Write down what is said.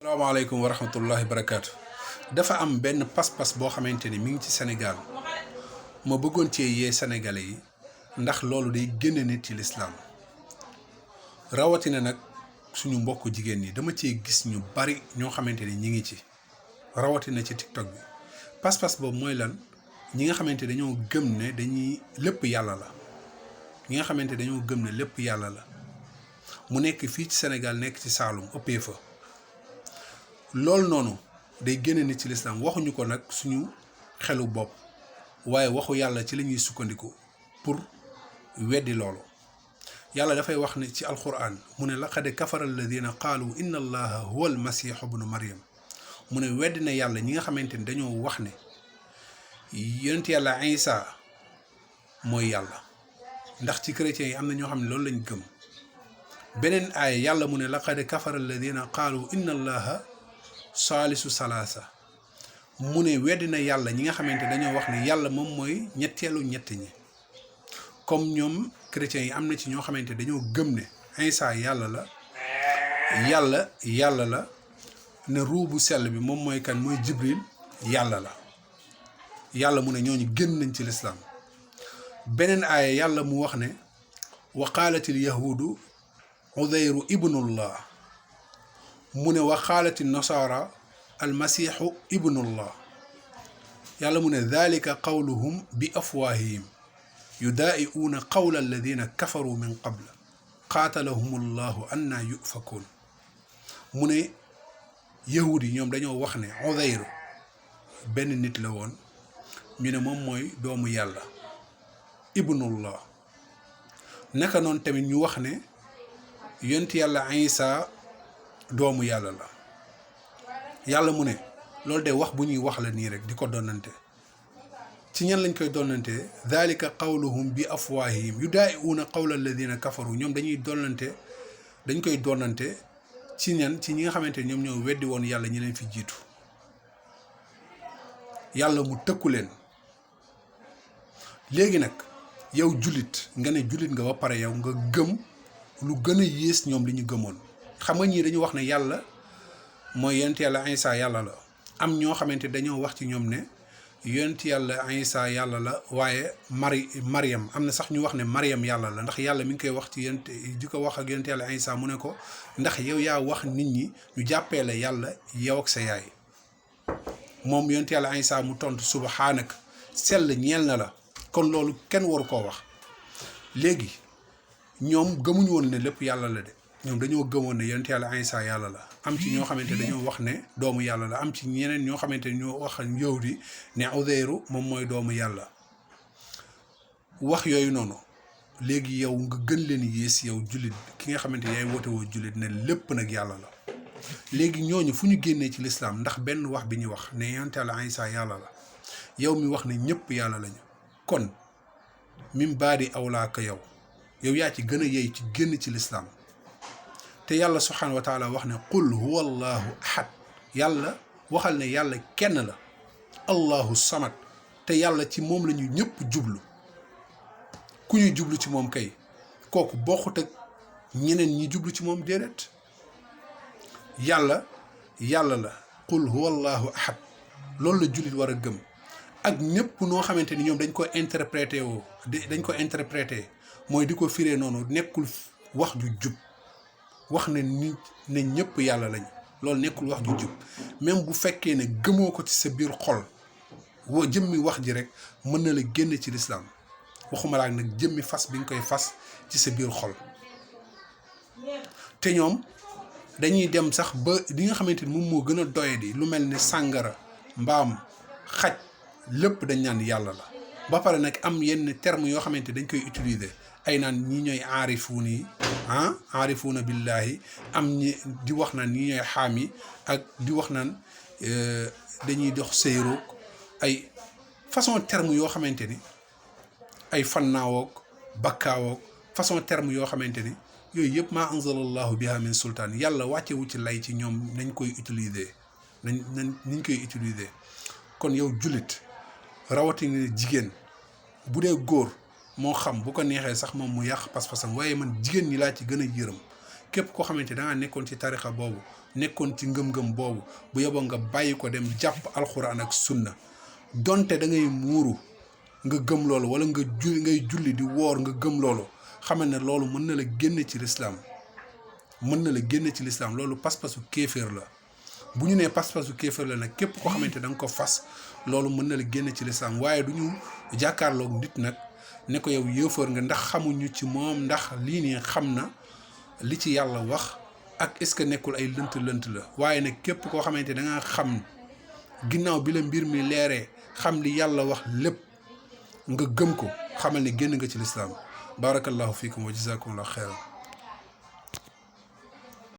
salaamaaleykum wa rahmatullahi barakaatu. dafa am benn pas-pas boo xamante ni mi ngi ci Sénégal ma bëggoon cee yee sénégalais yi ndax loolu day génne nit ci lislaam rawatina nag suñu mbokk jigéen ñi dama cee gis ñu bari ñoo xamante ni ñi ngi ci rawatina ci TikTok bi pas-pas boobu mooy lan ñi nga xamante dañoo gëm ne dañuy lépp yàlla la ñi nga xamante dañoo gëm ne lépp yàlla la mu nekk fii ci Sénégal nekk ci Saalum ëppee fa loolu noonu day génne nit ci lislaam waxuñu ko nag suñu xelu bopp waaye waxu yàlla ci la ñuy sukkandiku pour weddi loolu yàlla dafay wax ne ci alquran mu ne laqad kafara alladina qaalu inna allaha huwa almasihu bnu maryam mu ne weddi na yàlla ñi nga xamante ni dañoo wax ne yonent yàlla Isa mooy yàlla ndax ci chrétiens yi am na ñoo xam ne loolu lañ gëm beneen aaya yàlla mu ne laqad kafara alladina qaalu inna allaha saalisu salaasa mu ne weddi na yàlla ñi nga xamante dañoo wax ne yàlla moom mooy ñetteelu ñett ñi comme ñoom chrétiens yi am na ci ñoo xamante dañoo gëm ne Isa yàlla la yàlla la ne ruu bu sell bi moom mooy kan mooy Jibril yàlla la yàlla mu ne ñooñu génn nañ ci lislaam beneen aaya yàlla mu wax ne wa qaalatil yahuudu udayru ibnullah mu ne wa qaalati nasara almasiixu ibnullah yàlla mu ne dalika qawluhum bi afwaahihim yudaa'iuuna qawla alladina kafaru min qabl qaatalahum allahu anna yufakuun mu ne yahuud yi ñoom dañoo wax ne udayru benn nit la woon ñu ne moom mooy doomu yàlla ibnullah naka noonu tamit ñu wax ne yonent yàlla Isa doomu yàlla la yàlla mu ne loolu de wax bu ñuy wax la nii rek di ko donnante ci ñan lañ koy donnante dalika qawluhum bi afwaahihim yudaa'iuuna qawla alladina kafaru ñoom dañ koy donnante ci ñan ci ñi nga xamante ñoom ñoo weddi woon yàlla ñi leen fi jiitu yàlla mu tëkku leen léegi nag yow jullit nga ne jullit nga ba pare yow nga gëm lu gën a yées ñoom li ñu gëmoon xam nga ñii dañu wax ne yàlla mooy yonent yàlla Isa yàlla la am ñoo xamante dañoo wax ci ñoom ne yonent yàlla Isa yàlla la waaye Maryam am na sax ñu wax ne Maryam yàlla la ndax yàlla mi ngi koy wax ci yonent di ko wax ak yonent yàlla Isa mu ne ko ndax yow yaa wax nit ñi ñu jàppee la yàlla yow ak sa yaay moom yonent yàlla Isa mu tontu subhaanak sell ñeel na la kon loolu kenn waru koo wax léegi ñoom gëmuñu woon ne lépp yàlla la de ñoom dañoo gëmoon ne yonent yàlla Isa yàlla la am ci ñoo xamante dañoo wax ne doomu yàlla la am ci ñeneen ñoo xamante ñoo wax yahudi ne Uzayru moom mooy doomu yàlla wax yooyu noonu léegi yow nga gën leen yées yow jullit ki nga xamante yaay woote woo jullit ne lépp nag yàlla la léegi ñooñu fu ñu génnee ci lislaam ndax benn wax bi ñu wax ne yonent yàlla Isa yàlla la yow mi wax ne ñëpp yàlla lañu kon mim baadi awlaaka yow yaa ci gën a yey ci génn ci lislaam te yàlla subhaanahu wa taala wax ne qul huwa allahu ahad yàlla waxal ne yàlla kenn la allahu samad te yàlla ci moom la ñu ñëpp jublu ku ñuy jublu ci moom kay kooku bokkut ak ñeneen ñi jublu ci moom déedéet yàlla la qul huwa allahu ahad loolu la jullit war a gëm ak ñëpp noo xamante ni ñoom dañ ko interprété mooy di ko firee noonu nekkul wax ju jub wax ne nit ne ñëpp yàlla lañ loolu nekkul wax ju jub même bu fekkee ne gëmoo ko ci sa biir xol jëmmi wax ji rek mën na la génne ci lislaam waxuma laa nag jëmmi fas bi nga koy fas ci sa biir xol te ñoom dañuy dem sax ba li nga xamante ni moom moo gën a doyadi lu mel ne sàngara mbaam xaj lépp dañ naan yàlla la ba pare nag am yenn termes yoo xamante dañ koy utiliser ay naan ñi ñooy aarifuuna billaahi am ñi di wax naan ñi ñooy xaam yi ak di wax naan dañuy dox sëyroog ay façon terme yoo xamante ni ay fannaawoog bakkaawoog façon terme yoo xamante ni yooyu yëpp maa anzalallahu biha min sultaan yàlla wàccewu ci lay ci ñoom nañ koy utiliser niñ koy utiliser kon yow jullit rawatina jigéen bu dee góor moo xam bu ko neexee sax moom mu yàq pas-pasam waaye man jigéen ñi laa ci gën a yërëm képp koo xamante da nga nekkoon ci tarixa boobu nekkoon ci ngëm-ngëm boobu bu yeboo nga bàyyi ko dem jàpp alxuraan ak sunna donte da ngay muuru nga gëm loolu wala ngay julli di woor nga gëm loolu xamal ne loolu mën na la génn ci lislaam loolu pas-pasu kéeféer la bu ñu nee pas-pasu kéeféer la nag képp koo xamante da nga ko fas loolu mën na la génn ci lislaam waaye du ñu jàkkaarloog nit nag ne ko yow yéefar nga ndax xamuñu ci moom ndax lii nii xam na li ci yàlla wax ak est-ce que nekkul ay lënt la waaye nag képp koo xamante da nga xam ginnaaw bi la mbir mi leeree xam li yàlla wax lépp nga gëm ko xamal ne génn nga ci lislaam barakallahu fiikum wa jazakumullahu xeyran